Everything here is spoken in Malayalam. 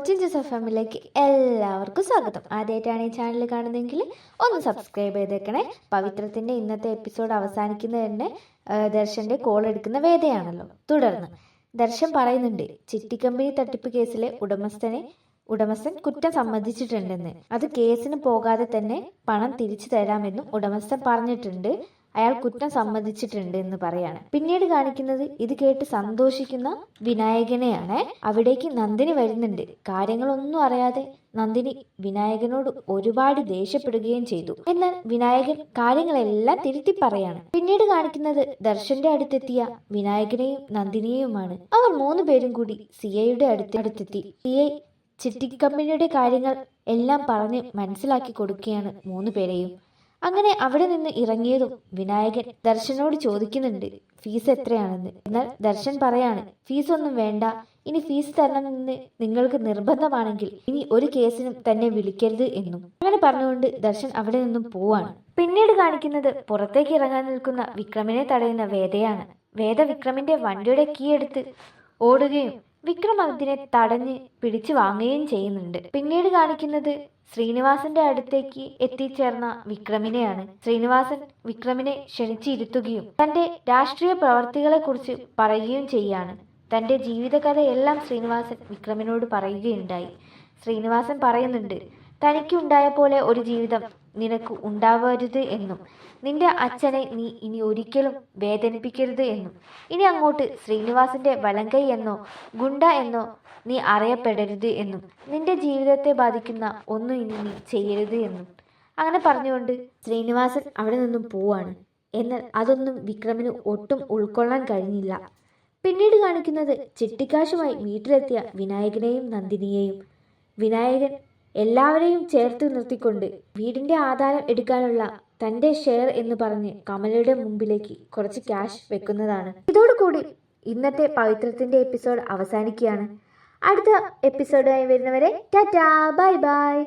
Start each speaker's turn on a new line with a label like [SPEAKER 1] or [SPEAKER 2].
[SPEAKER 1] ചിഞ്ചസ് ഓഫ് ഫാമിലിയിലേക്ക് എല്ലാവർക്കും സ്വാഗതം. ആദ്യമായിട്ടാണ് ഈ ചാനൽ കാണുന്നതെങ്കിൽ ഒന്ന് സബ്സ്ക്രൈബ് ചെയ്തേക്കണേ. പവിത്രത്തിൻ്റെ ഇന്നത്തെ എപ്പിസോഡ് അവസാനിക്കുന്നത് തന്നെ ദർശൻ്റെ കോൾ എടുക്കുന്ന വേദയാണല്ലോ. തുടർന്ന് ദർശൻ പറയുന്നുണ്ട്, ചിട്ടിക്കമ്പനി തട്ടിപ്പ് കേസിലെ ഉടമസ്ഥൻ കുറ്റം സമ്മതിച്ചിട്ടുണ്ടെന്ന്. അത് കേസിന് പോകാതെ തന്നെ പണം തിരിച്ചു തരാമെന്നും ഉടമസ്ഥൻ പറഞ്ഞിട്ടുണ്ട്. അയാൾ കുറ്റം സമ്മതിച്ചിട്ടുണ്ട് എന്ന് പറയാണ്. പിന്നീട് കാണിക്കുന്നത് ഇത് കേട്ട് സന്തോഷിക്കുന്ന വിനായകനെയാണ്. അവിടേക്ക് നന്ദിനി വരുന്നുണ്ട്. കാര്യങ്ങളൊന്നും അറിയാതെ നന്ദിനി വിനായകനോട് ഒരുപാട് ദേഷ്യപ്പെടുകയും ചെയ്തു. എന്നാൽ വിനായകൻ കാര്യങ്ങളെല്ലാം തിരുത്തി പറയാണ്. പിന്നീട് കാണിക്കുന്നത് ദർശന്റെ അടുത്തെത്തിയ വിനായകനെയും നന്ദിനിയെയുമാണ്. അവർ 3 പേരും കൂടി സിഐയുടെ അടുത്തെത്തി. സിഐ ചിട്ടിക്കമ്പനിയുടെ കാര്യങ്ങൾ എല്ലാം പറഞ്ഞ് മനസ്സിലാക്കി കൊടുക്കുകയാണ് 3 പേരെയും. അങ്ങനെ അവിടെ നിന്ന് ഇറങ്ങിയതും വിനായകൻ ദർശനോട് ചോദിക്കുന്നുണ്ട് ഫീസ് എത്രയാണെന്ന്. എന്നാൽ ദർശൻ പറയാണ്, ഫീസ് ഒന്നും വേണ്ട, ഇനി ഫീസ് തരണമെന്ന് നിങ്ങൾക്ക് നിർബന്ധമാണെങ്കിൽ ഇനി ഒരു കേസിനും തന്നെ വിളിക്കരുത് എന്നും. അങ്ങനെ പറഞ്ഞുകൊണ്ട് ദർശൻ അവിടെ നിന്നും പോവാണ്. പിന്നീട് കാണിക്കുന്നത് പുറത്തേക്ക് ഇറങ്ങാൻ നിൽക്കുന്ന വിക്രമിനെ തടയുന്ന വേദയാണ്. വേദ വിക്രമിന്റെ വണ്ടിയുടെ കീ എടുത്ത് ഓടുകയും വിക്രം അതിനെ തടഞ്ഞ് പിടിച്ചു വാങ്ങുകയും ചെയ്യുന്നുണ്ട്. പിന്നീട് കാണിക്കുന്നത് ശ്രീനിവാസന്റെ അടുത്തേക്ക് എത്തിച്ചേർന്ന വിക്രമിനെയാണ്. ശ്രീനിവാസൻ വിക്രമിനെ ക്ഷണിച്ചിരുത്തുകയും തന്റെ രാഷ്ട്രീയ പ്രവർത്തികളെ കുറിച്ച് പറയുകയും ചെയ്യാണ്. തന്റെ ജീവിതകഥയെല്ലാം ശ്രീനിവാസൻ വിക്രമിനോട് പറയുകയുണ്ടായി. ശ്രീനിവാസൻ പറയുന്നുണ്ട്, തനിക്കുണ്ടായ പോലെ ഒരു ജീവിതം നിനക്ക് ഉണ്ടാവരുത് എന്നും നിന്റെ അച്ഛനെ നീ ഇനി ഒരിക്കലും വേദനിപ്പിക്കരുത് എന്നും ഇനി അങ്ങോട്ട് ശ്രീനിവാസന്റെ വലങ്കൈ എന്നോ ഗുണ്ട എന്നോ നീ അറിയപ്പെടരുത് എന്നും നിന്റെ ജീവിതത്തെ ബാധിക്കുന്ന ഒന്നും ഇനി നീ ചെയ്യരുത് എന്നും അങ്ങനെ പറഞ്ഞുകൊണ്ട് ശ്രീനിവാസൻ അവിടെ നിന്നും പോവാണ്. എന്നാൽ അതൊന്നും വിക്രമിന് ഒട്ടും ഉൾക്കൊള്ളാൻ കഴിഞ്ഞില്ല. പിന്നീട് കാണിക്കുന്നത് ചിട്ടിക്കാശുമായി വീട്ടിലെത്തിയ വിനായകനെയും നന്ദിനിയെയും. വിനായകൻ എല്ലാവരെയും ചേർത്ത് നിർത്തിക്കൊണ്ട് വീടിന്റെ ആധാരം എടുക്കാനുള്ള തന്റെ ഷെയർ എന്ന് പറഞ്ഞ് കമലയുടെ മുമ്പിലേക്ക് കുറച്ച് ക്യാഷ് വെക്കുന്നതാണ്. ഇതോടുകൂടി ഇന്നത്തെ പവിത്രത്തിന്റെ എപ്പിസോഡ് അവസാനിക്കുകയാണ്. അടുത്ത എപ്പിസോഡായി വരുന്നവരെ ടാറ്റാ, ബൈ ബൈ.